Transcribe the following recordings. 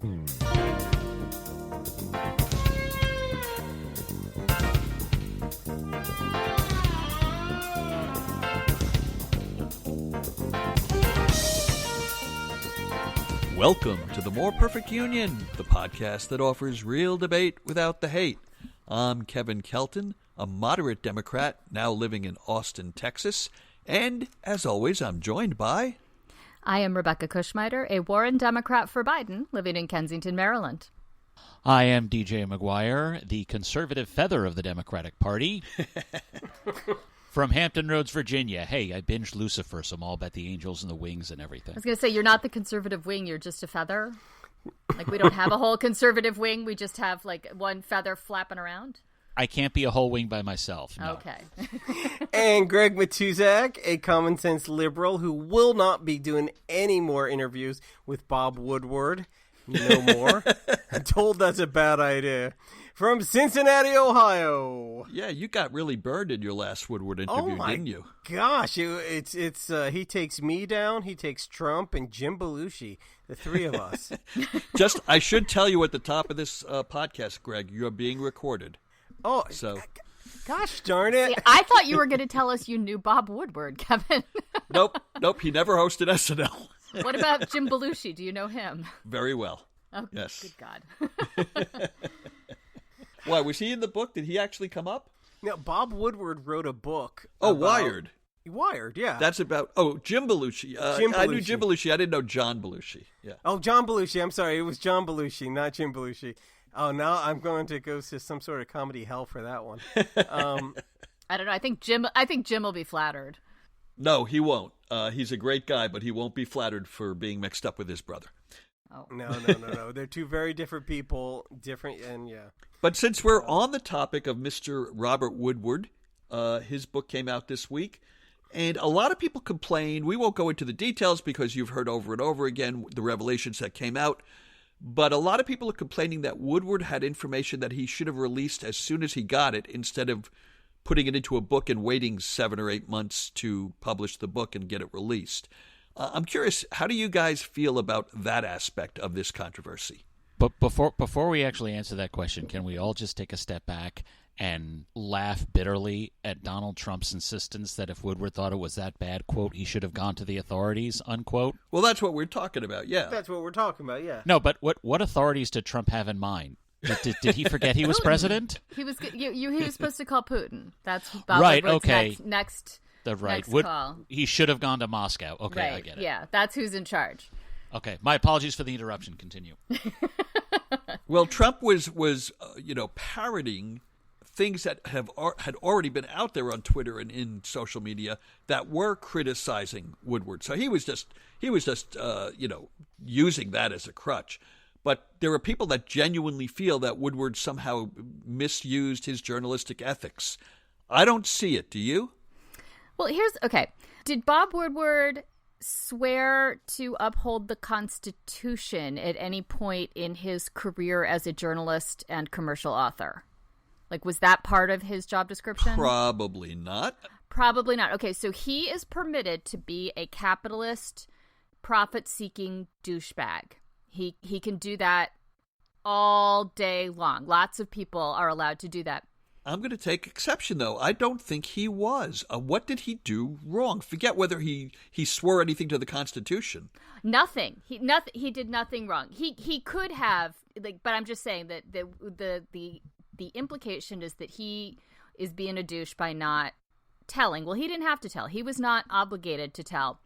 Welcome to The More Perfect Union, the podcast that offers real debate without the hate. I'm Kevin Kelton, a moderate Democrat now living in Austin, Texas. And, as always, I'm joined by... I am Rebecca Kushmider, a Warren Democrat for Biden, living in Kensington, Maryland. I am DJ McGuire, the conservative feather of the Democratic Party. From Hampton Roads, Virginia. Hey, I binged Lucifer, so I'm all about the angels and the wings and everything. I was going to say, you're not the conservative wing, you're just a feather. Like, we don't have a whole conservative wing, we just have, like, one feather flapping around. I can't be a whole wing by myself, no. Okay. And Greg Matuzak, a common sense liberal who will not be doing any more interviews with Bob Woodward. No more. I'm told that's a bad idea. From Cincinnati, Ohio. Yeah, you got really burned in your last Woodward interview, didn't you? Gosh, it's he takes me down, he takes Trump, and Jim Belushi, the three of us. I should tell you at the top of this podcast, Greg, you're being recorded. Oh, so gosh darn it. See, I thought you were going to tell us you knew Bob Woodward, Kevin. Nope, he never hosted SNL. What about Jim Belushi? Do you know him? Very well. Oh, yes. Good God. Why, was he in the book? Did he actually come up? No, Bob Woodward wrote a book. Oh, Wired. Wired, yeah. That's about, Jim Belushi. Jim Belushi. I knew Jim Belushi. I didn't know John Belushi. Yeah. Oh, John Belushi. I'm sorry. It was John Belushi, not Jim Belushi. Oh, now I'm going to go to some sort of comedy hell for that one. I don't know. I think Jim will be flattered. No, he won't. He's a great guy, but he won't be flattered for being mixed up with his brother. Oh. No. They're two very different people. Different, and yeah. But since we're on the topic of Mr. Robert Woodward, his book came out this week, and a lot of people complain. We won't go into the details because you've heard over and over again the revelations that came out. But a lot of people are complaining that Woodward had information that he should have released as soon as he got it, instead of putting it into a book and waiting 7 or 8 months to publish the book and get it released. I'm curious, how do you guys feel about that aspect of this controversy? But before we actually answer that question, can we all just take a step back and laugh bitterly at Donald Trump's insistence that if Woodward thought it was that bad, quote, he should have gone to the authorities, unquote? Well, that's what we're talking about, yeah. That's what we're talking about, yeah. No, but what authorities did Trump have in mind? Did he forget he was president? He was supposed to call Putin. That's Bob right. Woodward's Okay. Next call. He should have gone to Moscow. Okay, right. I get it. Yeah, that's who's in charge. Okay, my apologies for the interruption. Continue. Well, Trump was parroting things that had already been out there on Twitter and in social media that were criticizing Woodward. So he was just using that as a crutch. But there are people that genuinely feel that Woodward somehow misused his journalistic ethics. I don't see it. Do you? Well, did Bob Woodward swear to uphold the Constitution at any point in his career as a journalist and commercial author? Like, was that part of his job description? Probably not. Probably not. Okay, so he is permitted to be a capitalist, profit-seeking douchebag. He can do that all day long. Lots of people are allowed to do that. I'm going to take exception, though. I don't think he was. What did he do wrong? Forget whether he swore anything to the Constitution. Nothing. He did nothing wrong. He could have, but I'm just saying that the implication is that he is being a douche by not telling. Well, he didn't have to tell. He was not obligated to tell.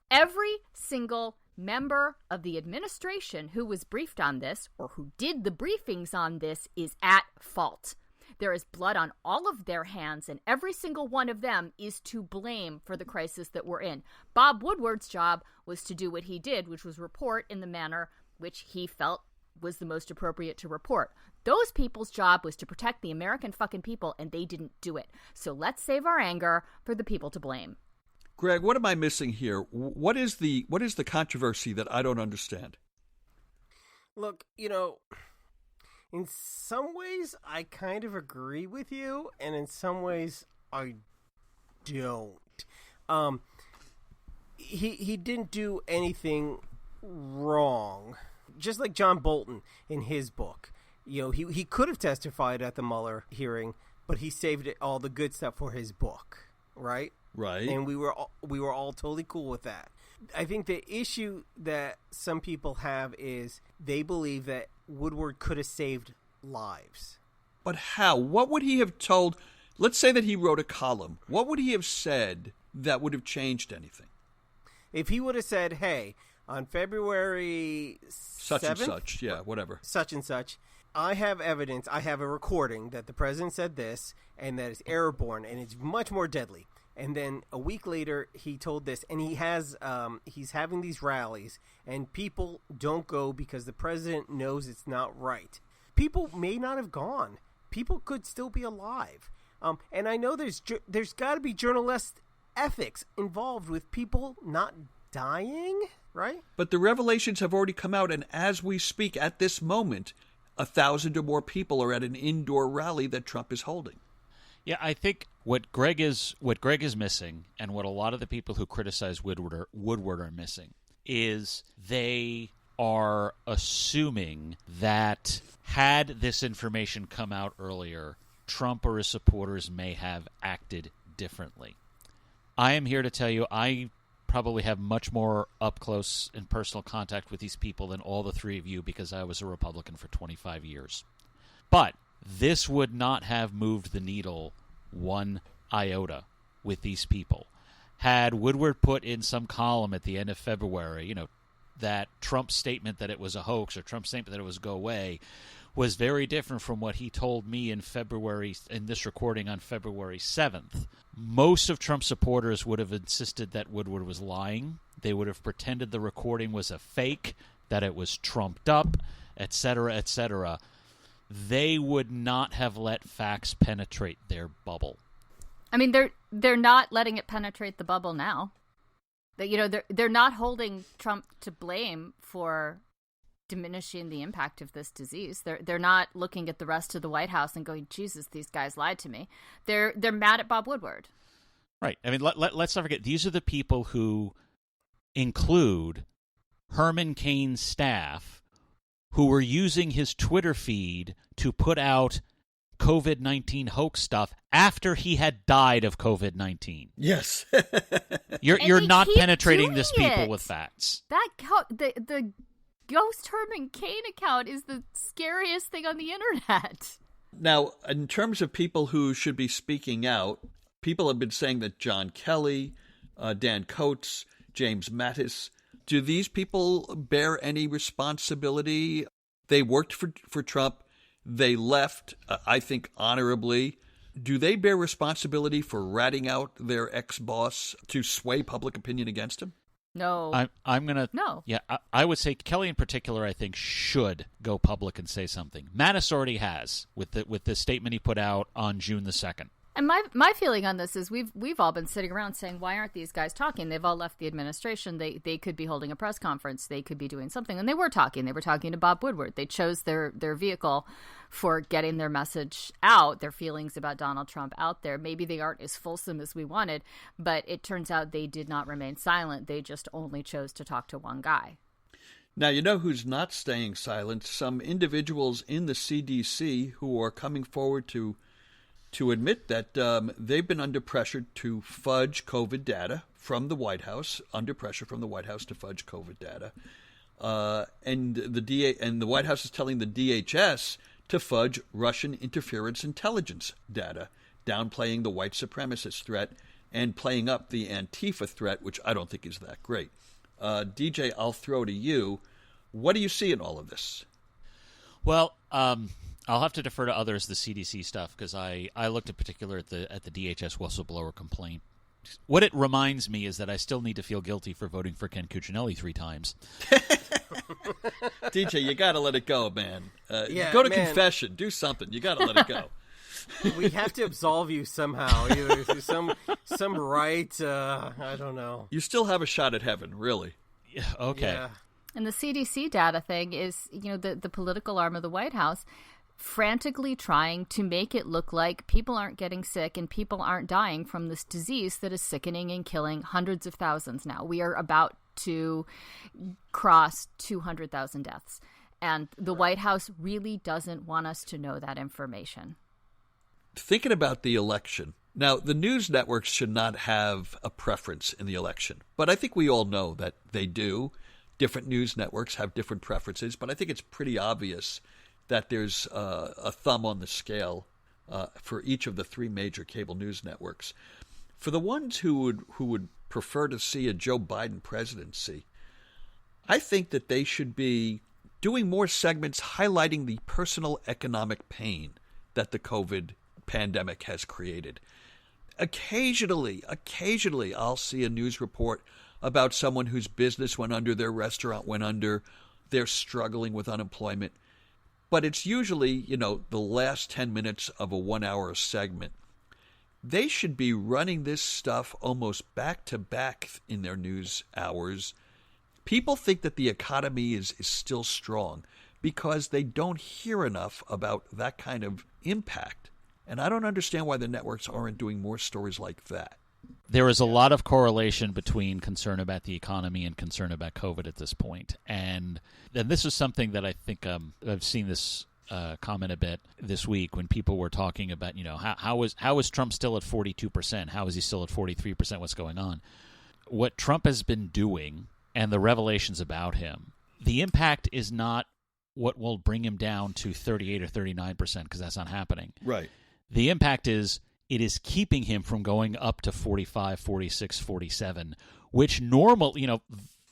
Every single member of the administration who was briefed on this, or who did the briefings on this, is at fault. There is blood on all of their hands, and every single one of them is to blame for the crisis that we're in. Bob Woodward's job was to do what he did, which was report in the manner which he felt was the most appropriate to report. Those people's job was to protect the American fucking people, and they didn't do it. So let's save our anger for the people to blame. Greg, what am I missing here? What is the controversy that I don't understand? Look, in some ways I kind of agree with you, and in some ways I don't. He didn't do anything wrong. Just like John Bolton in his book. He could have testified at the Mueller hearing, but he saved all the good stuff for his book, right? Right. And we were all totally cool with that. I think the issue that some people have is they believe that Woodward could have saved lives. But how? What would he have told? Let's say that he wrote a column. What would he have said that would have changed anything? If he would have said, hey, on February 7th, and such, yeah, whatever. Such and such, I have evidence, I have a recording that the president said this and that it's airborne and it's much more deadly. And then a week later, he told this, and he's having these rallies, and people don't go because the president knows it's not right. People may not have gone. People could still be alive. And I know there's got to be journalist ethics involved with people not dying, right? But the revelations have already come out, and as we speak at this moment, 1,000 or more people are at an indoor rally that Trump is holding. Yeah, I think what Greg is missing, and what a lot of the people who criticize Woodward are missing, is they are assuming that had this information come out earlier, Trump or his supporters may have acted differently. I am here to tell you I probably have much more up-close and personal contact with these people than all the three of you because I was a Republican for 25 years. But this would not have moved the needle one iota with these people. Had Woodward put in some column at the end of February, that Trump's statement that it was a hoax or Trump's statement that it was go away was very different from what he told me in this recording on February 7th. Most of Trump's supporters would have insisted that Woodward was lying. They would have pretended the recording was a fake, that it was trumped up, etc., etc. They would not have let facts penetrate their bubble. I mean, they're not letting it penetrate the bubble now. They're not holding Trump to blame for diminishing the impact of this disease. They're not looking at the rest of the White House and going, Jesus, these guys lied to me. They're mad at Bob Woodward. Right. I mean, let's not forget, these are the people who include Herman Cain's staff who were using his Twitter feed to put out COVID-19 hoax stuff after he had died of COVID-19. Yes. You're not penetrating these people with facts. The Ghost Herman Cain account is the scariest thing on the internet. Now, in terms of people who should be speaking out, people have been saying that John Kelly, Dan Coates, James Mattis, do these people bear any responsibility? They worked for Trump. They left, I think, honorably. Do they bear responsibility for ratting out their ex-boss to sway public opinion against him? No. I'm going to... No. Yeah, I would say Kelly in particular, I think, should go public and say something. Mattis already has with the statement he put out on June the 2nd. And my feeling on this is we've all been sitting around saying, why aren't these guys talking? They've all left the administration. They could be holding a press conference. They could be doing something. And they were talking. They were talking to Bob Woodward. They chose their vehicle for getting their message out, their feelings about Donald Trump out there. Maybe they aren't as fulsome as we wanted, but it turns out they did not remain silent. They just only chose to talk to one guy. Now, you know who's not staying silent? Some individuals in the CDC who are coming forward to admit that they've been under pressure to fudge COVID data from the White House, under pressure from the White House to fudge COVID data. And the White House is telling the DHS to fudge Russian interference intelligence data, downplaying the white supremacist threat and playing up the Antifa threat, which I don't think is that great. DJ, I'll throw to you. What do you see in all of this? Well, I'll have to defer to others the CDC stuff because I looked in particular at the DHS whistleblower complaint. What it reminds me is that I still need to feel guilty for voting for Ken Cuccinelli 3 times. DJ, you got to let it go, man. Yeah, go to confession. Do something. You got to let it go. We have to absolve you somehow. Either through some right. I don't know. You still have a shot at heaven, really. Yeah, okay. Yeah. And the CDC data thing is, the political arm of the White House frantically trying to make it look like people aren't getting sick and people aren't dying from this disease that is sickening and killing hundreds of thousands now. We are about to cross 200,000 deaths. And the White House really doesn't want us to know that information. Thinking about the election, now the news networks should not have a preference in the election, but I think we all know that they do. Different news networks have different preferences, but I think it's pretty obvious that there's a thumb on the scale for each of the three major cable news networks. For the ones who would prefer to see a Joe Biden presidency, I think that they should be doing more segments highlighting the personal economic pain that the COVID pandemic has created. Occasionally, I'll see a news report about someone whose business went under, their restaurant went under, they're struggling with unemployment. But it's usually, the last 10 minutes of a 1 hour segment. They should be running this stuff almost back to back in their news hours. People think that the economy is still strong because they don't hear enough about that kind of impact. And I don't understand why the networks aren't doing more stories like that. There is a lot of correlation between concern about the economy and concern about COVID at this point. And this is something that I think I've seen this comment a bit this week when people were talking about, how is Trump still at 42%? How is he still at 43%? What's going on? What Trump has been doing and the revelations about him, the impact is not what will bring him down to 38 or 39%, because that's not happening. Right. The impact is it is keeping him from going up to 45, 46, 47, which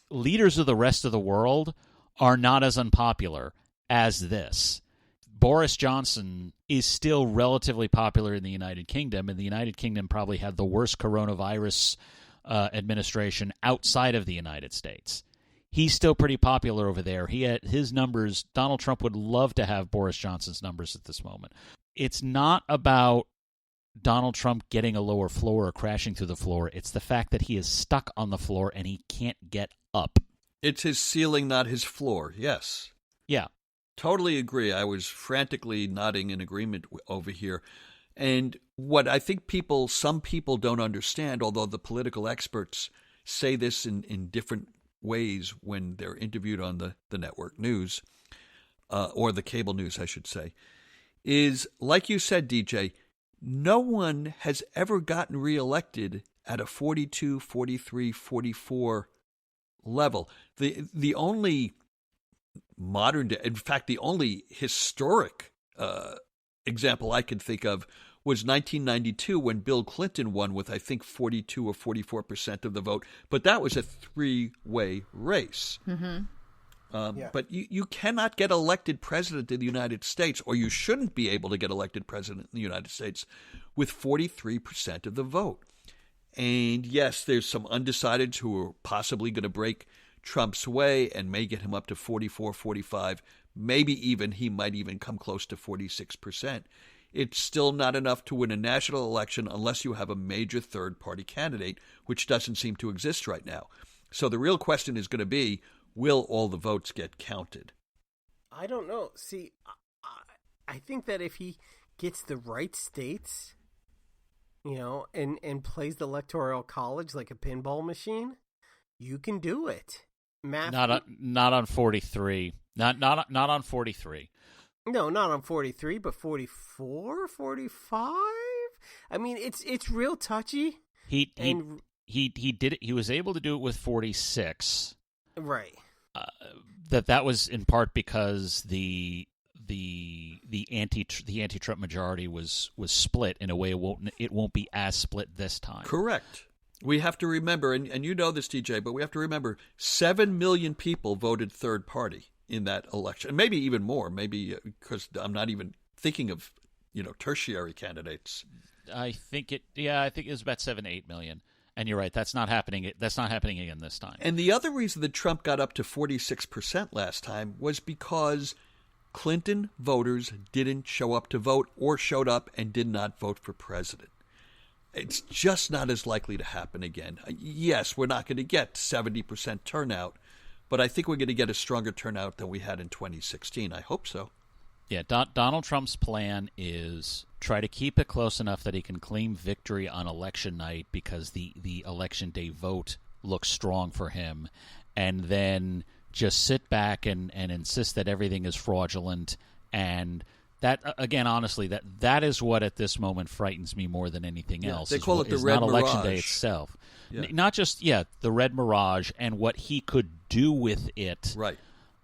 leaders of the rest of the world are not as unpopular as this. Boris Johnson is still relatively popular in the United Kingdom, and the United Kingdom probably had the worst coronavirus administration outside of the United States. He's still pretty popular over there. He had his numbers. Donald Trump would love to have Boris Johnson's numbers at this moment. It's not about Donald Trump getting a lower floor or crashing through the floor. It's the fact that he is stuck on the floor and he can't get up. It's his ceiling, not his floor. Yes. Yeah. Totally agree. I was frantically nodding in agreement over here. And what I think some people don't understand, although the political experts say this in different ways when they're interviewed on the network news, or the cable news, I should say, is, like you said, DJ, no one has ever gotten reelected at a 42, 43, 44 level. The only modern day, in fact, the only historic example I can think of was 1992 when Bill Clinton won with, I think, 42 or 44% of the vote. But that was a three-way race. Mm-hmm. But you cannot get elected president in the United States, or you shouldn't be able to get elected president in the United States with 43% of the vote. And yes, there's some undecideds who are possibly going to break Trump's way and may get him up to 44, 45, maybe even he might even come close to 46%. It's still not enough to win a national election unless you have a major third-party candidate, which doesn't seem to exist right now. So the real question is going to be, will all the votes get counted? I don't know. See, I think that if he gets the right states, and plays the Electoral College like a pinball machine, you can do it. Not on 43. Not on 43. No, not on 43, but 44, 45? I mean, it's real touchy. He did it. He was able to do it with 46. Right. That was in part because the anti-Trump majority was split in a way it won't be as split this time. Correct. We have to remember, and you know this, TJ, but we have to remember 7 million people voted third party in that election. Maybe even more, maybe because I'm not even thinking of, tertiary candidates. I think it was about 7-8 million. And you're right, that's not happening again this time. And the other reason that Trump got up to 46% last time was because Clinton voters didn't show up to vote, or showed up and did not vote for president. It's just not as likely to happen again. Yes, we're not going to get 70% turnout, but I think we're going to get a stronger turnout than we had in 2016. I hope so. Yeah, Donald Trump's plan is try to keep it close enough that he can claim victory on election night, because the election day vote look strong for him, and then just sit back and insist that everything is fraudulent. And that, again, honestly, that is what at this moment frightens me more than anything else. They call it the Red not Election Day Mirage. itself. Yeah. Not just, the Red Mirage and what he could do with it. Right.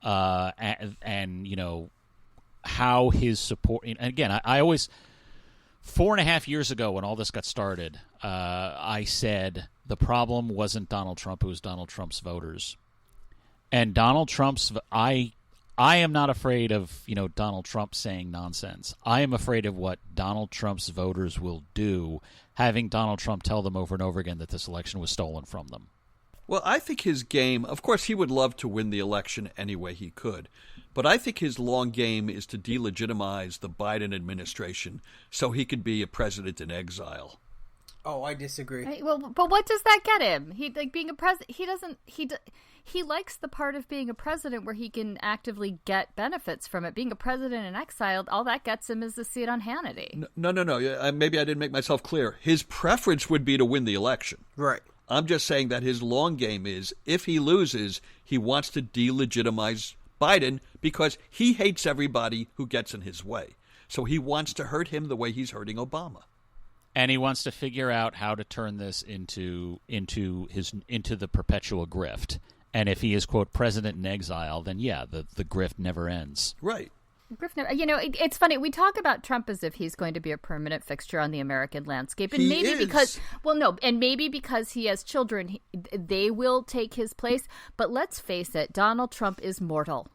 And how his support. And again, I always, 4.5 years ago when all this got started, I said the problem wasn't Donald Trump, it was Donald Trump's voters. And Donald Trump's, I am not afraid of, Donald Trump saying nonsense. I am afraid of what Donald Trump's voters will do, having Donald Trump tell them over and over again that this election was stolen from them. Well, I think his game, of course, he would love to win the election any way he could. But I think his long game is to delegitimize the Biden administration so he could be a president in exile. Oh, I disagree. Right, well, but what does that get him? He being a president. He doesn't. He likes the part of being a president where he can actively get benefits from it. Being a president in exile, all that gets him is a seat on Hannity. No. Maybe I didn't make myself clear. His preference would be to win the election. Right. I'm just saying that his long game is, if he loses, he wants to delegitimize Biden because he hates everybody who gets in his way. So he wants to hurt him the way he's hurting Obama. And he wants to figure out how to turn this into the perpetual grift. And if he is, quote, president in exile, then the grift never ends. Right. It's funny. We talk about Trump as if he's going to be a permanent fixture on the American landscape, and maybe because he has children, they will take his place. But let's face it, Donald Trump is mortal,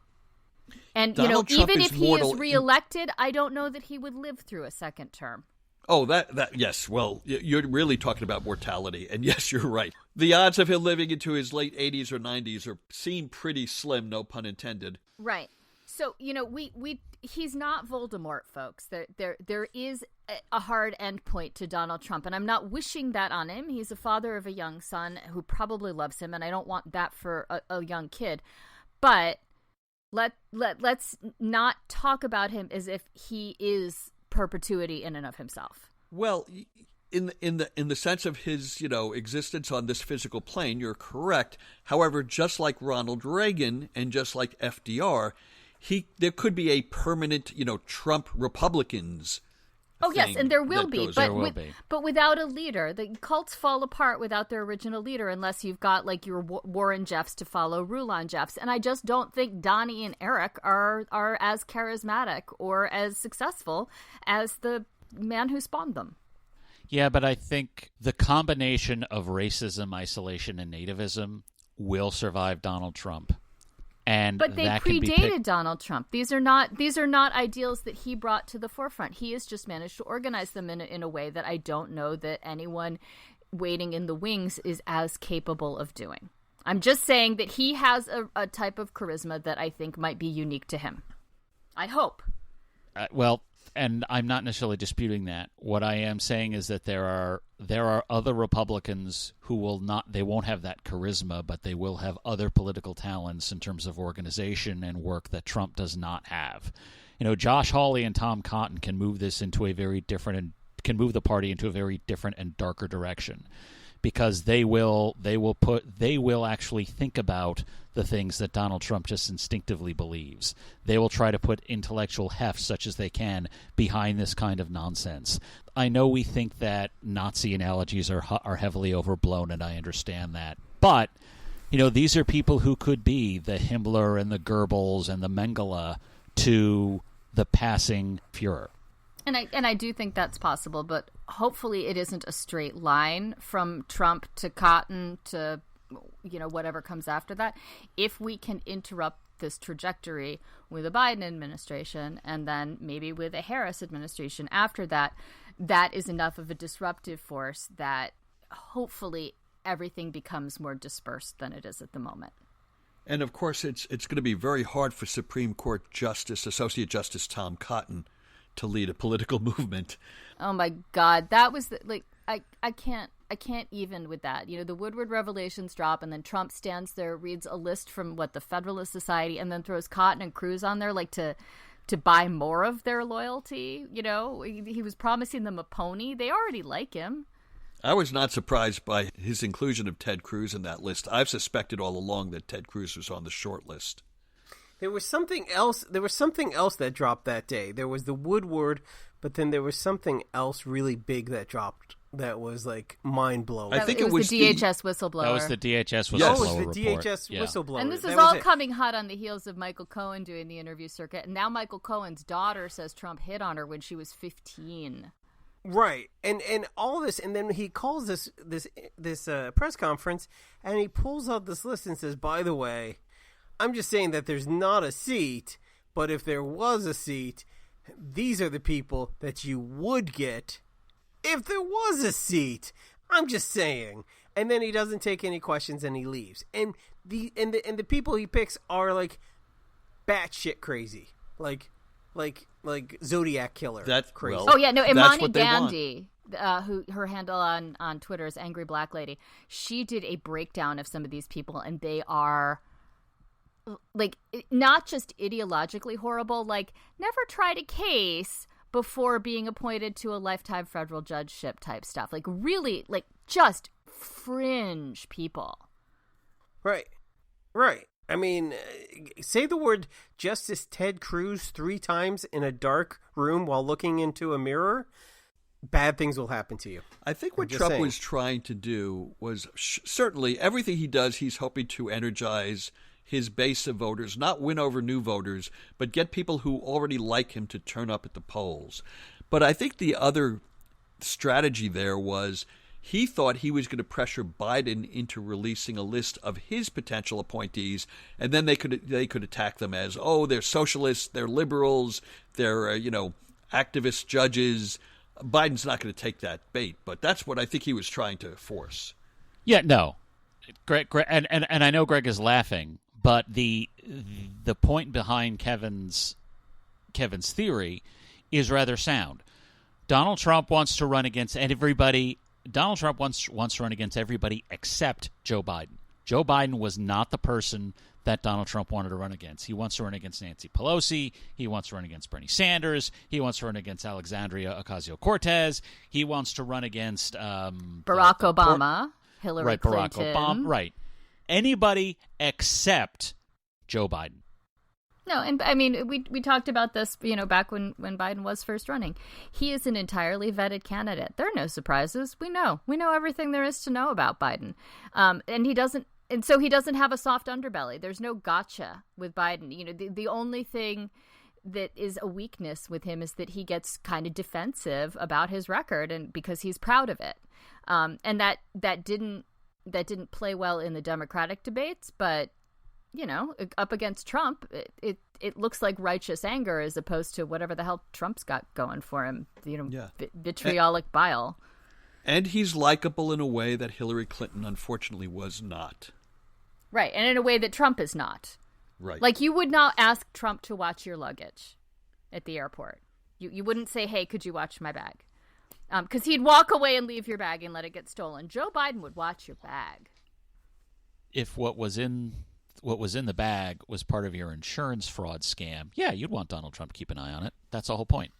and even if he is reelected, I don't know that he would live through a second term. Oh, that yes. Well, you're really talking about mortality, and yes, you're right. The odds of him living into his late 80s or 90s seem pretty slim, no pun intended. Right. So, he's not Voldemort, folks. There is a hard end point to Donald Trump, and I'm not wishing that on him. He's a father of a young son who probably loves him, and I don't want that for a young kid. But let's not talk about him as if he is perpetuity in and of himself. Well, in the sense of his, existence on this physical plane, you're correct. However, just like Ronald Reagan and just like FDR, there could be a permanent, Trump Republicans. Oh, yes, and there will be, but but without a leader. The cults fall apart without their original leader unless you've got, like, your Warren Jeffs to follow Rulon Jeffs. And I just don't think Donnie and Eric are as charismatic or as successful as the man who spawned them. Yeah, but I think the combination of racism, isolation, and nativism will survive Donald Trump. But they predated Donald Trump. These are not ideals that he brought to the forefront. He has just managed to organize them in a way that I don't know that anyone waiting in the wings is as capable of doing. I'm just saying that he has a type of charisma that I think might be unique to him. I hope. And I'm not necessarily disputing that. What I am saying is that there are other Republicans who won't have that charisma, but they will have other political talents in terms of organization and work that Trump does not have. Josh Hawley and Tom Cotton can move this into a very different and can move the party into a very different and darker direction, because they will actually think about the things that Donald Trump just instinctively believes. They will try to put intellectual heft, such as they can, behind this kind of nonsense. I know we think that Nazi analogies are heavily overblown, and I understand that. But, these are people who could be the Himmler and the Goebbels and the Mengele to the passing Fuhrer. And I do think that's possible, but hopefully it isn't a straight line from Trump to Cotton to whatever comes after that. If we can interrupt this trajectory with a Biden administration and then maybe with a Harris administration after that, that is enough of a disruptive force that hopefully everything becomes more dispersed than it is at the moment. And of course, it's going to be very hard for Supreme Court Associate Justice Tom Cotton to lead a political movement. Oh my God, that was I can't even with that. The Woodward revelations drop, and then Trump stands there, reads a list from the Federalist Society, and then throws Cotton and Cruz on there to buy more of their loyalty. He was promising them a pony. They already like him. I was not surprised by his inclusion of Ted Cruz in that list. I've suspected all along that Ted Cruz was on the short list. There was something else. There was something else that dropped that day. There was the Woodward, but then there was something else really big that dropped that was like mind blowing. I think it was the DHS whistleblower. That was the DHS whistleblower Yes. Oh, it was the report. DHS whistleblower. And this is That all was it. coming hot on the heels of Michael Cohen doing the interview circuit. And now Michael Cohen's daughter says Trump hit on her when she was 15. Right, and all this, and then he calls this press conference, and he pulls out this list and says, "By the way, I'm just saying that there's not a seat, but if there was a seat, these are the people that you would get if there was a seat. I'm just saying." And then he doesn't take any questions and he leaves. And the people he picks are like batshit crazy, like Zodiac killer. That's crazy. well, Oh, yeah, no, that's Imani what they want. Gandhi, who her handle on Twitter is Angry Black Lady, she did a breakdown of some of these people, and they are, like, not just ideologically horrible, like, never tried a case before being appointed to a lifetime federal judgeship type stuff. Like, really, like, just fringe people. Right. I mean, say the word Justice Ted Cruz 3 times in a dark room while looking into a mirror, bad things will happen to you. I think what I'm just Trump saying. was trying to do was certainly everything he does, he's hoping to energize his base of voters, not win over new voters, but get people who already like him to turn up at the polls. But I think the other strategy there was he thought he was going to pressure Biden into releasing a list of his potential appointees, and then they could attack them as, oh, they're socialists, they're liberals, they're activist judges. Biden's not going to take that bait, but that's what I think he was trying to force. Yeah, no, Greg, and I know Greg is laughing, but the point behind Kevin's theory is rather sound. Donald Trump wants to run against everybody. Donald Trump wants to run against everybody except Joe Biden. Joe Biden was not the person that Donald Trump wanted to run against. He wants to run against Nancy Pelosi. He wants to run against Bernie Sanders. He wants to run against Alexandria Ocasio-Cortez. He wants to run against Barack Obama, Hillary Clinton. Barack Obama, right. Anybody except Joe Biden. No, and I mean, we talked about this, back when Biden was first running. He is an entirely vetted candidate. There are no surprises. We know everything there is to know about Biden, and so he doesn't have a soft underbelly. There's no gotcha with Biden. The only thing that is a weakness with him is that he gets kind of defensive about his record, and because he's proud of it, and that didn't play well in the Democratic debates, but. Up against Trump, it looks like righteous anger as opposed to whatever the hell Trump's got going for him. Vitriolic bile. And he's likable in a way that Hillary Clinton, unfortunately, was not. Right, and in a way that Trump is not. Right. Like, you would not ask Trump to watch your luggage at the airport. You wouldn't say, hey, could you watch my bag? Because he'd walk away and leave your bag and let it get stolen. Joe Biden would watch your bag. If what was in the bag was part of your insurance fraud scam, yeah, you'd want Donald Trump to keep an eye on it. That's the whole point.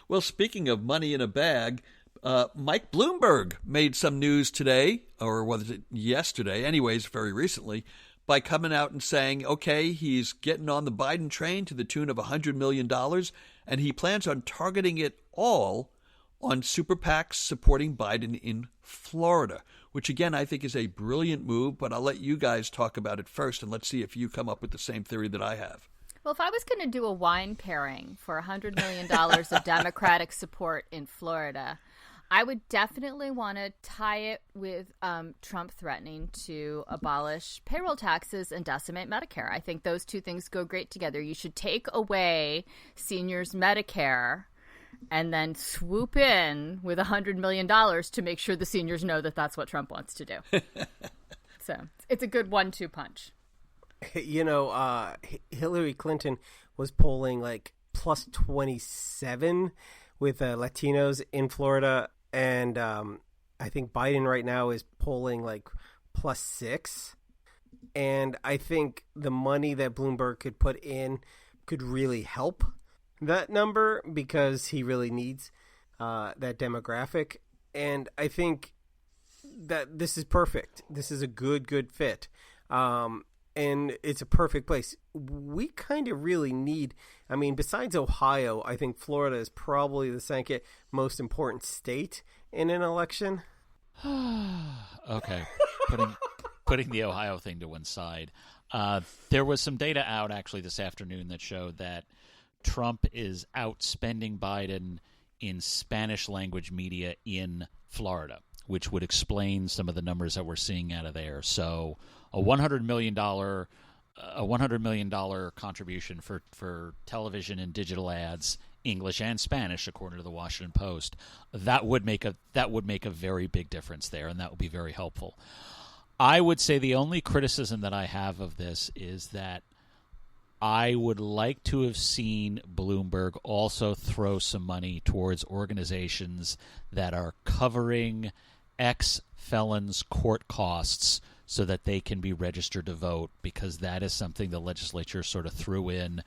Well, speaking of money in a bag, Mike Bloomberg made some news today, or was it yesterday? Anyways, very recently, by coming out and saying, okay, he's getting on the Biden train to the tune of $100 million, and he plans on targeting it all on super PACs supporting Biden in Florida, which, again, I think is a brilliant move, but I'll let you guys talk about it first, and let's see if you come up with the same theory that I have. Well, if I was going to do a wine pairing for $100 million of Democratic support in Florida, I would definitely want to tie it with Trump threatening to abolish payroll taxes and decimate Medicare. I think those two things go great together. You should take away seniors' Medicare and then swoop in with $100 million to make sure the seniors know that that's what Trump wants to do. So it's a good 1-2 punch. Hillary Clinton was polling like plus 27 with Latinos in Florida. And I think Biden right now is polling like plus 6. And I think the money that Bloomberg could put in could really help that number because he really needs that demographic. And I think that this is perfect. This is a good fit. And it's a perfect place. We kind of really need, I mean, besides Ohio, I think Florida is probably the second most important state in an election. Okay, putting the Ohio thing to one side. There was some data out actually this afternoon that showed that Trump is outspending Biden in Spanish language media in Florida, which would explain some of the numbers that we're seeing out of there. So a $100 million contribution for television and digital ads, English and Spanish, according to the Washington Post, that would make a very big difference there, and that would be very helpful. I would say the only criticism that I have of this is that I would like to have seen Bloomberg also throw some money towards organizations that are covering ex-felons' court costs so that they can be registered to vote, because that is something the legislature sort of threw in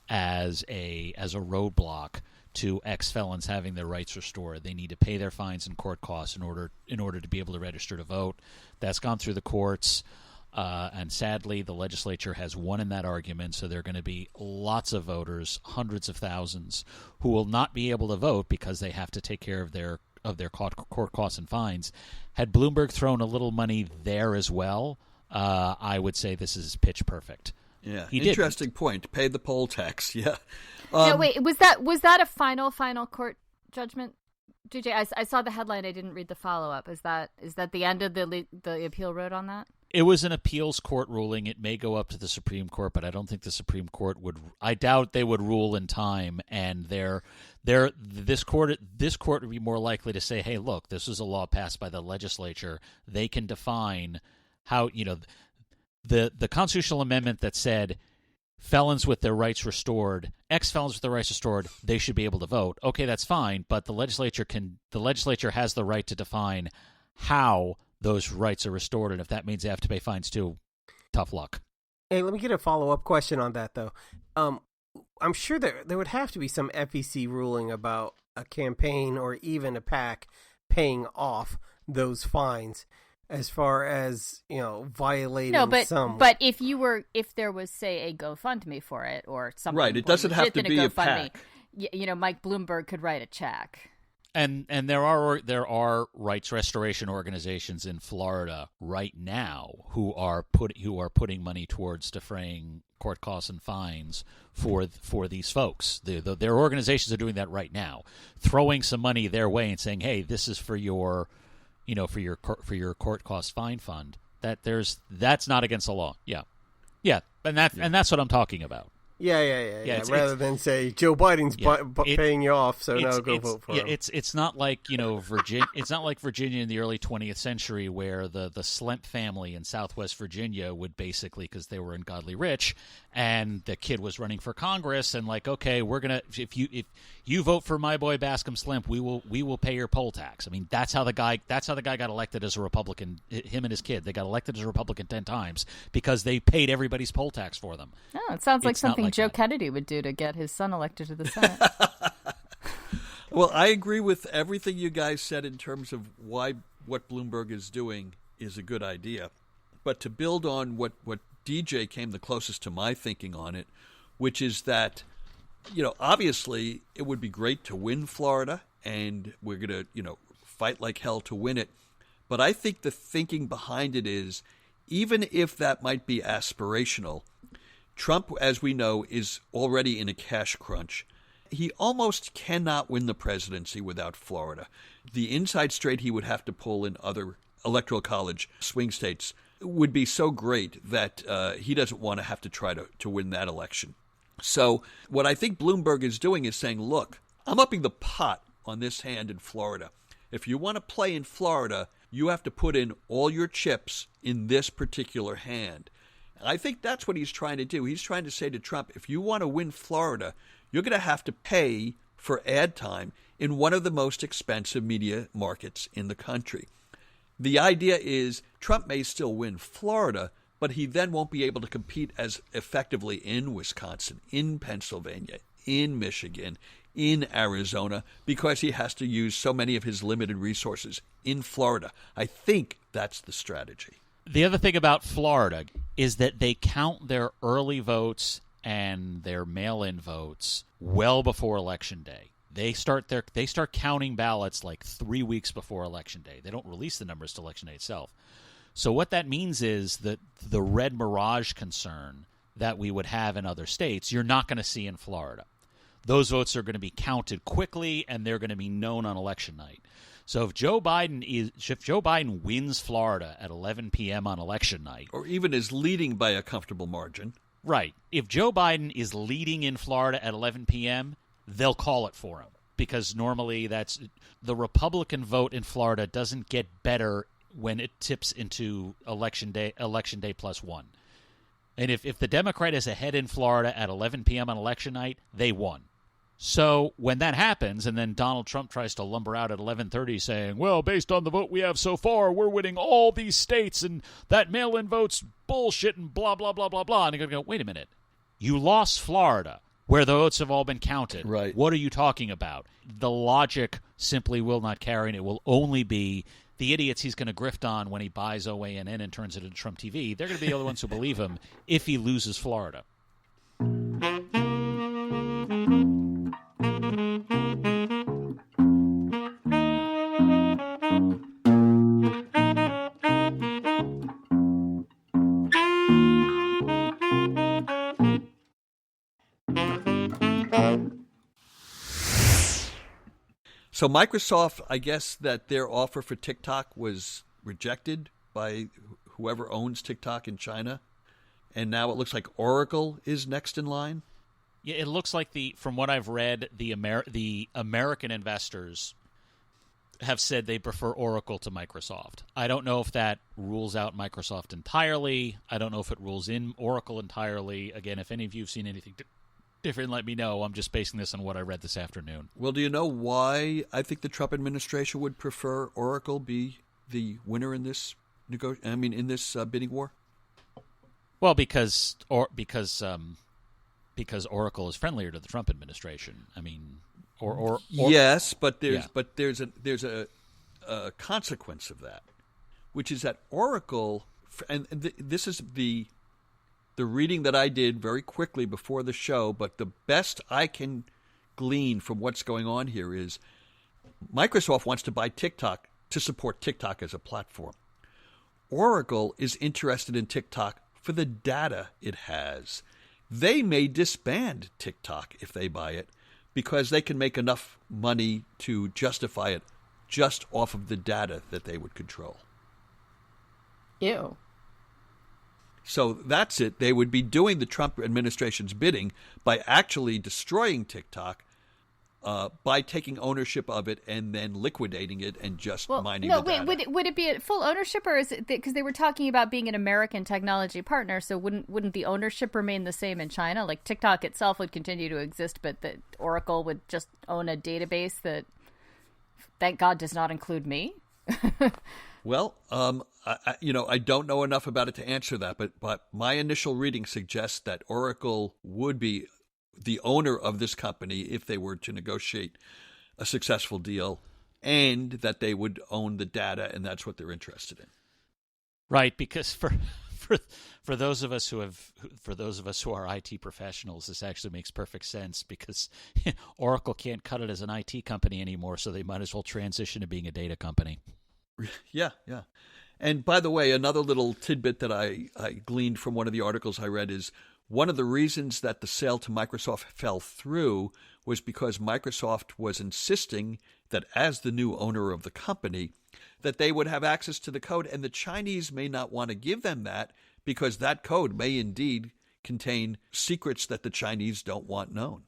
as a roadblock to ex-felons having their rights restored. They need to pay their fines and court costs in order to be able to register to vote. That's gone through the courts, and sadly the legislature has won in that argument, so there are going to be lots of voters, hundreds of thousands, who will not be able to vote because they have to take care of their court costs and fines. Had Bloomberg thrown a little money there as well, I would say this is pitch perfect. Yeah, he interesting didn't. Point. Pay the poll tax. Yeah. No, wait. Was that a final court judgment? DJ, I saw the headline. I didn't read the follow up. Is that the end of the appeal road on that? It was an appeals court ruling. It may go up to the Supreme Court, but I don't think the Supreme Court would. I doubt they would rule in time. And this court would be more likely to say, "Hey, look, this is a law passed by the legislature. They can define how the constitutional amendment that said felons with their rights restored, ex-felons with their rights restored, they should be able to vote. Okay, that's fine, but the legislature has the right to define how those rights are restored, and if that means they have to pay fines too, tough luck." Hey, let me get a follow-up question on that, though. I'm sure there would have to be some FEC ruling about a campaign or even a PAC paying off those fines, as far as violating some. But if there was, say, a GoFundMe for it or something, right? It doesn't have to be a PAC. Mike Bloomberg could write a check. And there are rights restoration organizations in Florida right now who are putting money towards defraying court costs and fines for these folks. Their organizations are doing that right now, throwing some money their way and saying, "Hey, this is for your court cost fine fund." That's not against the law. Yeah, and that's what I'm talking about. Yeah. Rather than say Joe Biden's paying you off, so now go vote for him. It's not like Virginia. It's not like Virginia in the early 20th century, where the Slemp family in Southwest Virginia would basically, because they were ungodly rich, and the kid was running for Congress, and like, okay, we're gonna if you vote for my boy Bascom Slemp, we will pay your poll tax. I mean, that's how the guy got elected as a Republican. Him and his kid, they got elected as a Republican 10 times because they paid everybody's poll tax for them. Oh, it sounds like something Joe Kennedy would do to get his son elected to the Senate. Well, I agree with everything you guys said in terms of why what Bloomberg is doing is a good idea. But to build on what DJ came the closest to my thinking on it, which is that, obviously it would be great to win Florida, and we're going to, fight like hell to win it. But I think the thinking behind it is, even if that might be aspirational, Trump, as we know, is already in a cash crunch. He almost cannot win the presidency without Florida. The inside straight he would have to pull in other electoral college swing states would be so great that he doesn't want to have to try to win that election. So what I think Bloomberg is doing is saying, look, I'm upping the pot on this hand in Florida. If you want to play in Florida, you have to put in all your chips in this particular hand. I think that's what he's trying to do. He's trying to say to Trump, if you want to win Florida, you're going to have to pay for ad time in one of the most expensive media markets in the country. The idea is Trump may still win Florida, but he then won't be able to compete as effectively in Wisconsin, in Pennsylvania, in Michigan, in Arizona because he has to use so many of his limited resources in Florida. I think that's the strategy. The other thing about Florida is that they count their early votes and their mail-in votes well before Election Day. They start counting ballots like 3 weeks before Election Day. They don't release the numbers to Election Day itself. So what that means is that the red mirage concern that we would have in other states, you're not going to see in Florida. Those votes are going to be counted quickly, and they're going to be known on election night. So if Joe Biden wins Florida at 11 p.m. on election night, or even is leading by a comfortable margin, right? If Joe Biden is leading in Florida at 11 p.m., they'll call it for him because normally that's the Republican vote in Florida doesn't get better when it tips into election day +1. And if the Democrat is ahead in Florida at 11 p.m. on election night, they won. So when that happens, and then Donald Trump tries to lumber out at 11:30 saying, well, based on the vote we have so far, we're winning all these states, and that mail-in vote's bullshit and blah, blah, blah, blah, blah. And you're going to go, wait a minute. You lost Florida, where the votes have all been counted. Right. What are you talking about? The logic simply will not carry, and it will only be the idiots he's going to grift on when he buys OANN and turns it into Trump TV. They're going to be the only ones who believe him if he loses Florida. So Microsoft, I guess that their offer for TikTok was rejected by whoever owns TikTok in China, and now it looks like Oracle is next in line. Yeah, it looks like from what I've read, the American investors have said they prefer Oracle to Microsoft. I don't know if that rules out Microsoft entirely. I don't know if it rules in Oracle entirely. Again, if any of you have seen anything different, let me know. I'm just basing this on what I read this afternoon. Well, do you know why I think the Trump administration would prefer Oracle be the winner in this bidding war? Well, because Oracle is friendlier to the Trump administration. I mean, or yes, but there's yeah. there's a consequence of that, which is that Oracle, and this is the reading that I did very quickly before the show, but the best I can glean from what's going on here is Microsoft wants to buy TikTok to support TikTok as a platform. Oracle is interested in TikTok for the data it has. They may disband TikTok if they buy it because they can make enough money to justify it just off of the data that they would control. Ew. So that's it. They would be doing the Trump administration's bidding by actually destroying TikTok, by taking ownership of it and then liquidating it and just mining the data. Wait, would it be a full ownership, or is it because they were talking about being an American technology partner? So wouldn't the ownership remain the same in China? Like TikTok itself would continue to exist, but the Oracle would just own a database that, thank God, does not include me. Well, I don't know enough about it to answer that, but my initial reading suggests that Oracle would be the owner of this company if they were to negotiate a successful deal, and that they would own the data, and that's what they're interested in. Right, because for those of us who are IT professionals, this actually makes perfect sense because Oracle can't cut it as an IT company anymore, so they might as well transition to being a data company. Yeah. And by the way, another little tidbit that I gleaned from one of the articles I read is one of the reasons that the sale to Microsoft fell through was because Microsoft was insisting that as the new owner of the company, that they would have access to the code, and the Chinese may not want to give them that because that code may indeed contain secrets that the Chinese don't want known.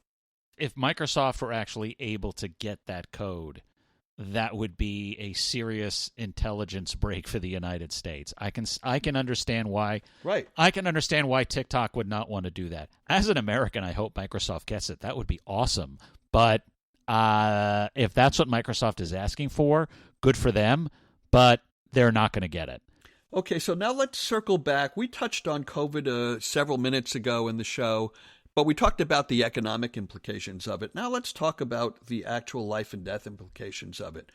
If Microsoft were actually able to get that code, that would be a serious intelligence break for the United States. I can understand why. Right. I can understand why TikTok would not want to do that. As an American, I hope Microsoft gets it. That would be awesome. But if that's what Microsoft is asking for, good for them. But they're not going to get it. Okay, so now let's circle back. We touched on COVID several minutes ago in the show, But we talked about the economic implications of it. Now let's talk about the actual life and death implications of it.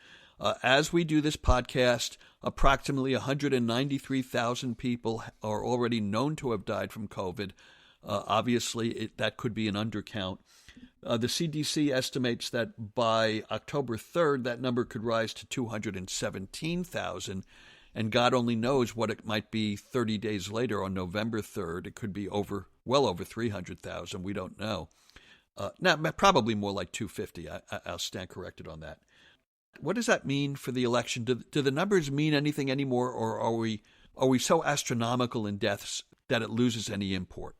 As we do this podcast, approximately 193,000 people are already known to have died from COVID. Obviously, that could be an undercount. The CDC estimates that by October 3rd, that number could rise to 217,000. And God only knows what it might be 30 days later on November 3rd. It could be well over 300,000. We don't know. Now, probably more like 250. I'll stand corrected on that. What does that mean for the election? Do the numbers mean anything anymore, or are we so astronomical in deaths that it loses any import?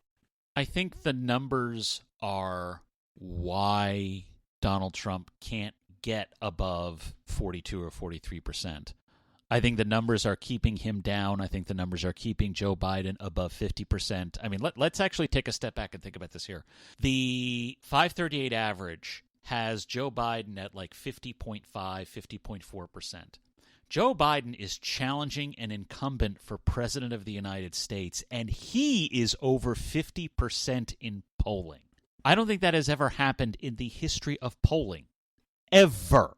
I think the numbers are why Donald Trump can't get above 42 or 43%. I think the numbers are keeping him down. I think the numbers are keeping Joe Biden above 50%. I mean, let's actually take a step back and think about this here. The 538 average has Joe Biden at like 50.5, 50.4%. Joe Biden is challenging an incumbent for president of the United States, and he is over 50% in polling. I don't think that has ever happened in the history of polling. Ever.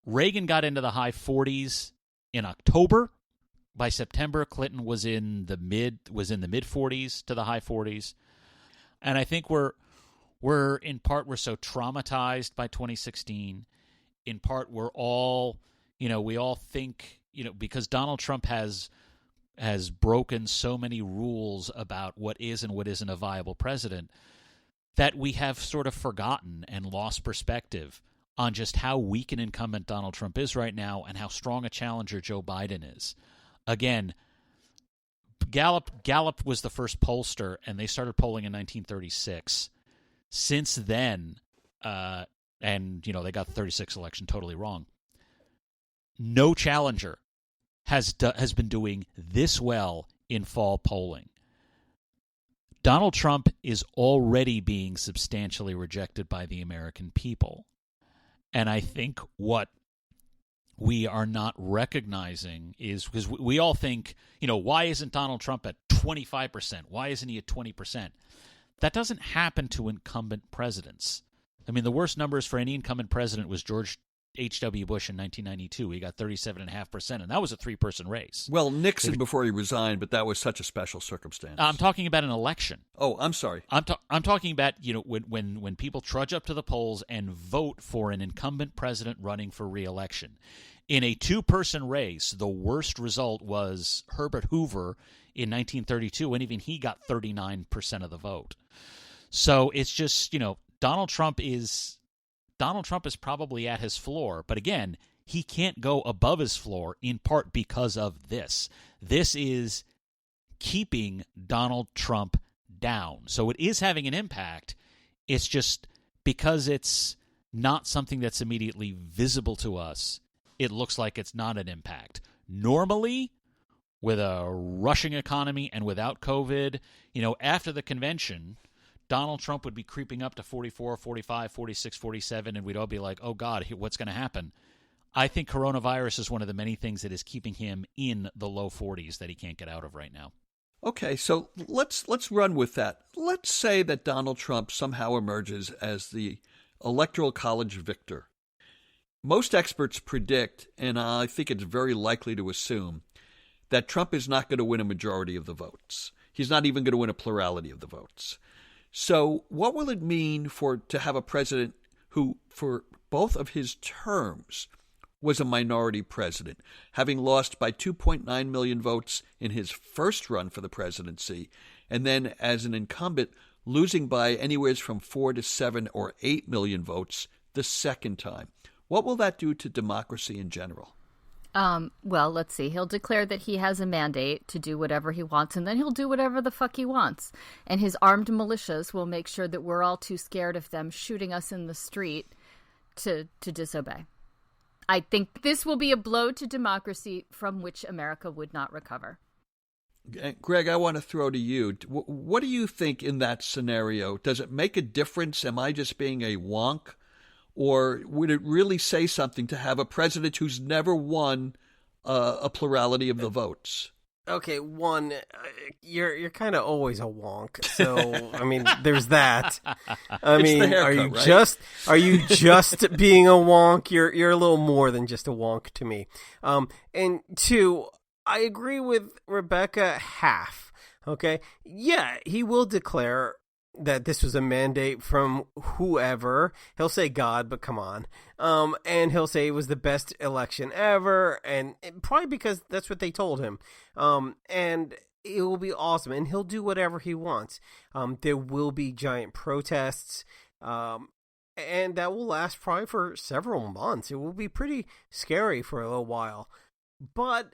Reagan got into the high 40s in October. By September, Clinton was in the mid 40s to the high 40s. And I think we're so traumatized by 2016. In part, we're all, we all think, because Donald Trump has broken so many rules about what is and what isn't a viable president, that we have sort of forgotten and lost perspective on just how weak an incumbent Donald Trump is right now and how strong a challenger Joe Biden is. Again, Gallup was the first pollster, and they started polling in 1936. Since then, they got the 36 election totally wrong. No challenger has been doing this well in fall polling. Donald Trump is already being substantially rejected by the American people. And I think what we are not recognizing is, because we all think, why isn't Donald Trump at 25%? Why isn't he at 20%? That doesn't happen to incumbent presidents. I mean, the worst numbers for any incumbent president was George H.W. Bush in 1992. He got 37.5%, and that was a three-person race. Well, Nixon before he resigned, but that was such a special circumstance. I'm talking about an election. Oh, I'm sorry. I'm talking about, when people trudge up to the polls and vote for an incumbent president running for re-election. In a two-person race, the worst result was Herbert Hoover in 1932, and even he got 39% of the vote. So it's just, Donald Trump is probably at his floor, but again, he can't go above his floor in part because of this. This is keeping Donald Trump down. So it is having an impact. It's just because it's not something that's immediately visible to us, it looks like it's not an impact. Normally, with a rushing economy and without COVID, after the convention, Donald Trump would be creeping up to 44, 45, 46, 47, and we'd all be like, oh, God, what's going to happen? I think coronavirus is one of the many things that is keeping him in the low 40s that he can't get out of right now. Okay, so let's run with that. Let's say that Donald Trump somehow emerges as the Electoral College victor. Most experts predict, and I think it's very likely to assume, that Trump is not going to win a majority of the votes. He's not even going to win a plurality of the votes. So what will it mean to have a president who, for both of his terms, was a minority president, having lost by 2.9 million votes in his first run for the presidency, and then as an incumbent, losing by anywhere from 4 to 7 or 8 million votes the second time? What will that do to democracy in general? Well, let's see. He'll declare that he has a mandate to do whatever he wants, and then he'll do whatever the fuck he wants. And his armed militias will make sure that we're all too scared of them shooting us in the street to disobey. I think this will be a blow to democracy from which America would not recover. Greg, I want to throw to you. What do you think in that scenario? Does it make a difference? Am I just being a wonk? Or would it really say something to have a president who's never won a plurality of the votes? Okay, one, you're kind of always a wonk. So I mean, there's that. I mean, the haircut, are you just being a wonk? You're a little more than just a wonk to me. And two, I agree with Rebecca half. Okay, yeah, he will declare that this was a mandate from whoever. He'll say God, but come on. And he'll say it was the best election ever, and probably because that's what they told him. And it will be awesome, and he'll do whatever he wants. There will be giant protests, and that will last probably for several months. It will be pretty scary for a little while. But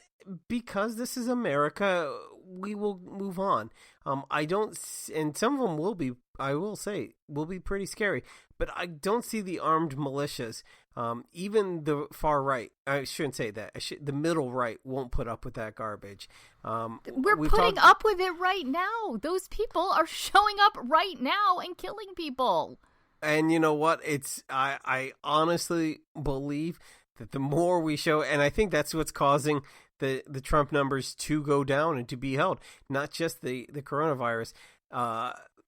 because this is America, we will move on. And some of them will be, I will say, will be pretty scary. But I don't see the armed militias, even the far right. I shouldn't say that. The middle right won't put up with that garbage. We're putting up with it right now. Those people are showing up right now and killing people. And you know what? I honestly believe that the more we show, and I think that's what's causing the Trump numbers to go down and to be held, not just the coronavirus.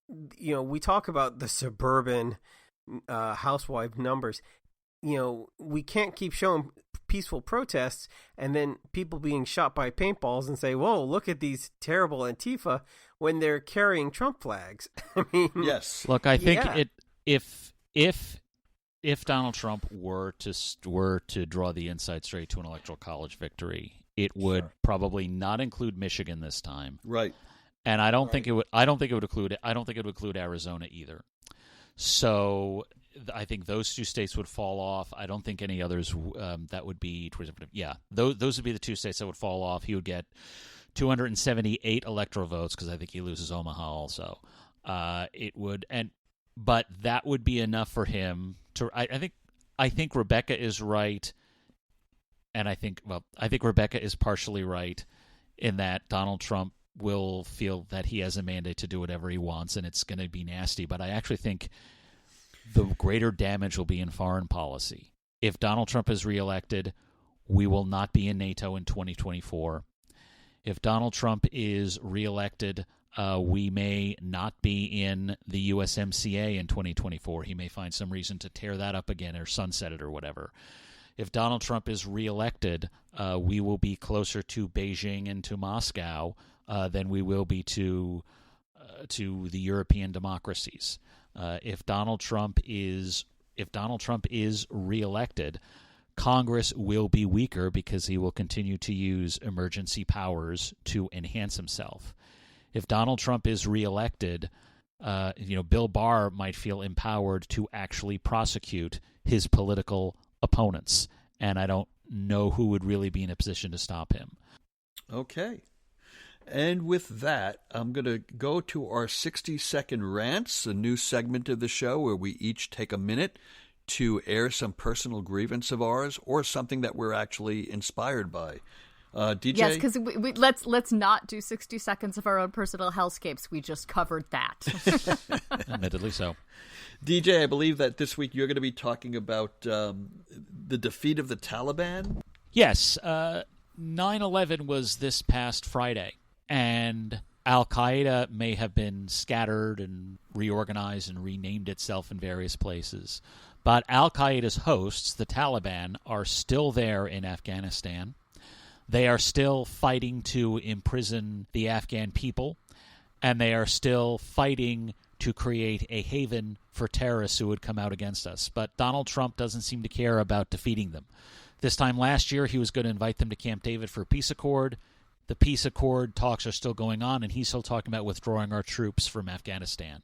We talk about the suburban housewife numbers. We can't keep showing peaceful protests and then people being shot by paintballs and say, whoa, look at these terrible Antifa when they're carrying Trump flags. I mean, yes. Look, I think if Donald Trump were to draw the inside straight to an electoral college victory, it would probably not include Michigan this time, right? And I don't think it would. I don't think it would include Arizona either. So I think those two states would fall off. I don't think any others that would be. Yeah, those would be the two states that would fall off. He would get 278 electoral votes because I think he loses Omaha also. It would but that would be enough for him to. I think Rebecca is right, and I think Rebecca is partially right in that Donald Trump will feel that he has a mandate to do whatever he wants, and it's going to be nasty. But I actually think the greater damage will be in foreign policy. If Donald Trump is reelected, we will not be in NATO in 2024. If Donald Trump is reelected, we may not be in the USMCA in 2024. He may find some reason to tear that up again or sunset it or whatever. If Donald Trump is reelected, we will be closer to Beijing and to Moscow than we will be to the European democracies. If Donald Trump is reelected, Congress will be weaker because he will continue to use emergency powers to enhance himself. If Donald Trump is reelected, Bill Barr might feel empowered to actually prosecute his political opponents, and I don't know who would really be in a position to stop him. Okay. And with that, I'm going to go to our 60-second rants, a new segment of the show where we each take a minute to air some personal grievance of ours or something that we're actually inspired by. DJ? Yes, because let's not do 60 seconds of our own personal hellscapes. We just covered that. Admittedly so. DJ, I believe that this week you're going to be talking about the defeat of the Taliban. Yes, 9/11 was this past Friday, and Al-Qaeda may have been scattered and reorganized and renamed itself in various places. But Al-Qaeda's hosts, the Taliban, are still there in Afghanistan. They are still fighting to imprison the Afghan people, and they are still fighting to create a haven for terrorists who would come out against us. But Donald Trump doesn't seem to care about defeating them. This time last year, he was going to invite them to Camp David for a peace accord. The peace accord talks are still going on, and he's still talking about withdrawing our troops from Afghanistan.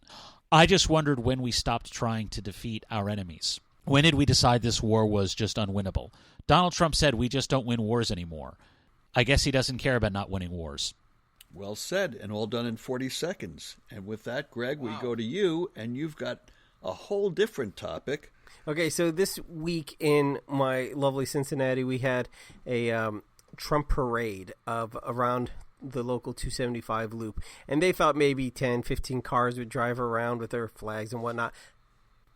I just wondered when we stopped trying to defeat our enemies. When did we decide this war was just unwinnable? Donald Trump said we just don't win wars anymore. I guess he doesn't care about not winning wars. Well said, and all done in 40 seconds. And with that, Greg, we go to you, and you've got a whole different topic. Okay, so this week in my lovely Cincinnati, we had a Trump parade of around the local 275 loop. And they thought maybe 10, 15 cars would drive around with their flags and whatnot.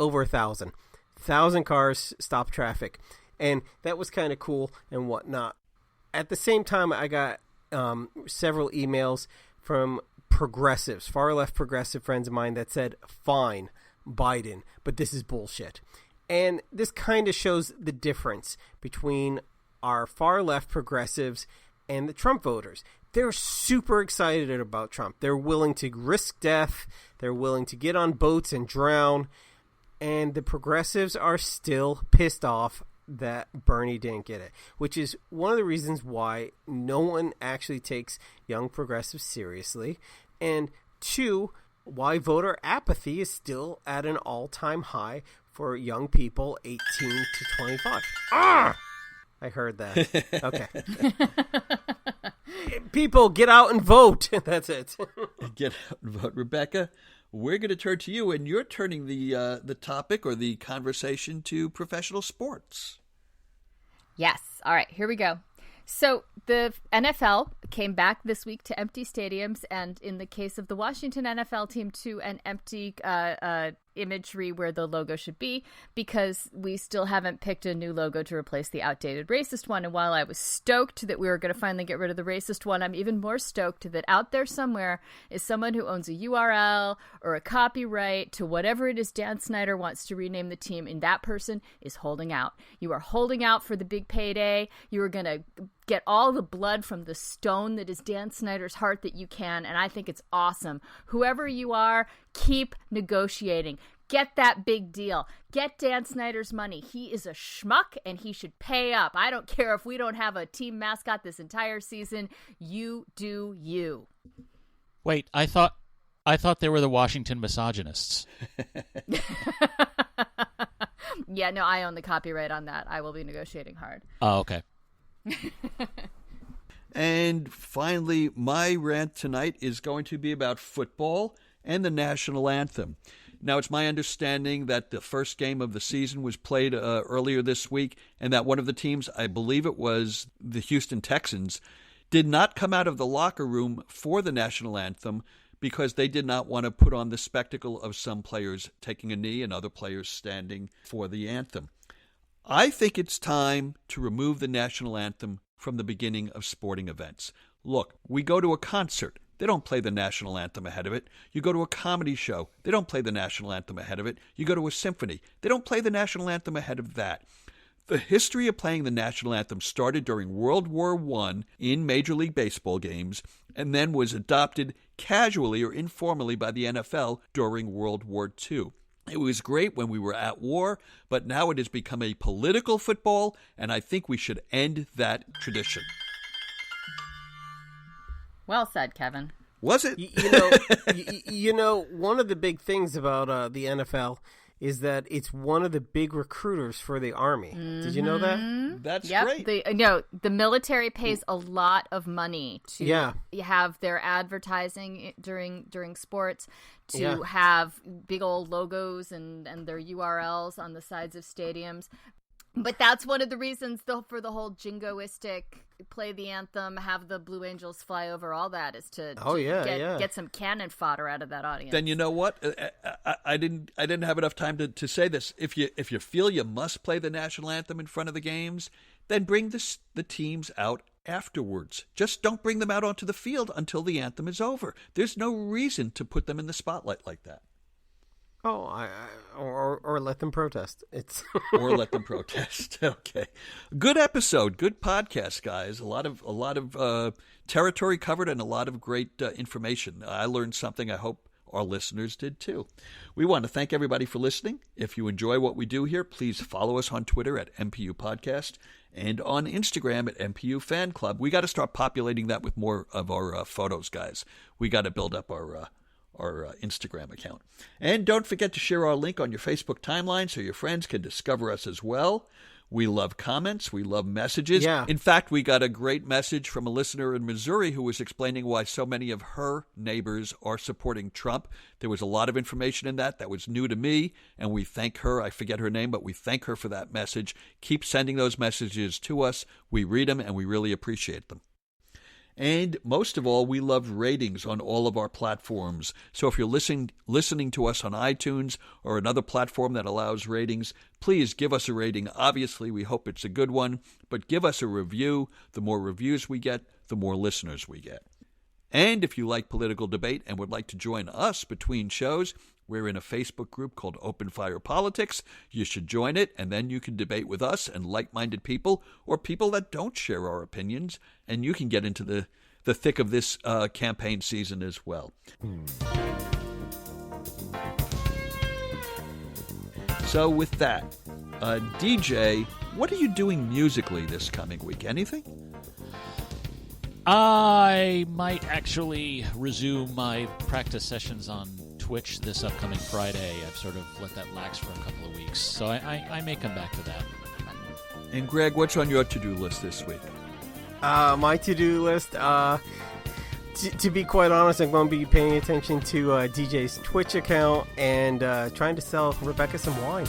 Over 1,000. 1,000 cars stopped traffic. And that was kind of cool and whatnot. At the same time, I got several emails from progressives, far-left progressive friends of mine that said, fine, Biden, but this is bullshit. And this kind of shows the difference between our far-left progressives and the Trump voters. They're super excited about Trump. They're willing to risk death. They're willing to get on boats and drown. And the progressives are still pissed off that Bernie didn't get it, which is one of the reasons why no one actually takes young progressives seriously. And two, why voter apathy is still at an all-time high for young people 18 to 25. Ah! I heard that. Okay. People, get out and vote. That's it. Get out and vote. Rebecca, we're going to turn to you, and you're turning the topic or the conversation to professional sports. Yes. All right, here we go. So the NFL came back this week to empty stadiums, and in the case of the Washington NFL team, to an empty imagery where the logo should be, because we still haven't picked a new logo to replace the outdated racist one. And while I was stoked that we were going to finally get rid of the racist one, I'm even more stoked that out there somewhere is someone who owns a URL or a copyright to whatever it is Dan Snyder wants to rename the team, and that person is holding out. You are holding out for the big payday. You are going to get all the blood from the stone that is Dan Snyder's heart that you can, and I think it's awesome. Whoever you are, keep negotiating. Get that big deal. Get Dan Snyder's money. He is a schmuck, and he should pay up. I don't care if we don't have a team mascot this entire season. You do you. Wait, I thought they were the Washington misogynists. Yeah, no, I own the copyright on that. I will be negotiating hard. Oh, okay. And finally, my rant tonight is going to be about football and the national anthem. Now, it's my understanding that the first game of the season was played earlier this week, and that one of the teams, I believe it was the Houston Texans, did not come out of the locker room for the national anthem because they did not want to put on the spectacle of some players taking a knee and other players standing for the anthem. I think it's time to remove the national anthem from the beginning of sporting events. Look, we go to a concert. They don't play the national anthem ahead of it. You go to a comedy show. They don't play the national anthem ahead of it. You go to a symphony. They don't play the national anthem ahead of that. The history of playing the national anthem started during World War I in Major League Baseball games, and then was adopted casually or informally by the NFL during World War II. It was great when we were at war, but now it has become a political football, and I think we should end that tradition. Well said, Kevin. Was it? You know, one of the big things about the NFL is that it's one of the big recruiters for the Army. Mm-hmm. Did you know that? That's great. The military pays a lot of money to have their advertising during sports, to have big old logos and their URLs on the sides of stadiums. But that's one of the reasons for the whole jingoistic play the anthem, have the Blue Angels fly over, all that is to get some cannon fodder out of that audience. Then you know what? I didn't have enough time to say this. If you feel you must play the national anthem in front of the games, then bring the teams out afterwards. Just don't bring them out onto the field until the anthem is over. There's no reason to put them in the spotlight like that. Oh, or let them protest. Or let them protest. Okay, good episode, good podcast, guys. A lot of territory covered and a lot of great information. I learned something. I hope our listeners did too. We want to thank everybody for listening. If you enjoy what we do here, please follow us on Twitter at MPU Podcast and on Instagram at MPU Fan Club. We got to start populating that with more of our photos, guys. We got to build up our Instagram account. And don't forget to share our link on your Facebook timeline so your friends can discover us as well. We love comments. We love messages. Yeah. In fact, we got a great message from a listener in Missouri who was explaining why so many of her neighbors are supporting Trump. There was a lot of information in that was new to me, and we thank her. I forget her name, but we thank her for that message. Keep sending those messages to us. We read them, and we really appreciate them. And most of all, we love ratings on all of our platforms. So if you're listening to us on iTunes or another platform that allows ratings, please give us a rating. Obviously, we hope it's a good one, but give us a review. The more reviews we get, the more listeners we get. And if you like political debate and would like to join us between shows, we're in a Facebook group called Open Fire Politics. You should join it, and then you can debate with us and like-minded people or people that don't share our opinions, and you can get into the thick of this campaign season as well. So with that, DJ, what are you doing musically this coming week? Anything? I might actually resume my practice sessions on Twitch this upcoming Friday. I've sort of let that lax for a couple of weeks, so I may come back to that. And Greg, what's on your to-do list this week? My to-do list, to be quite honest, I'm going to be paying attention to DJ's Twitch account and trying to sell Rebecca some wine.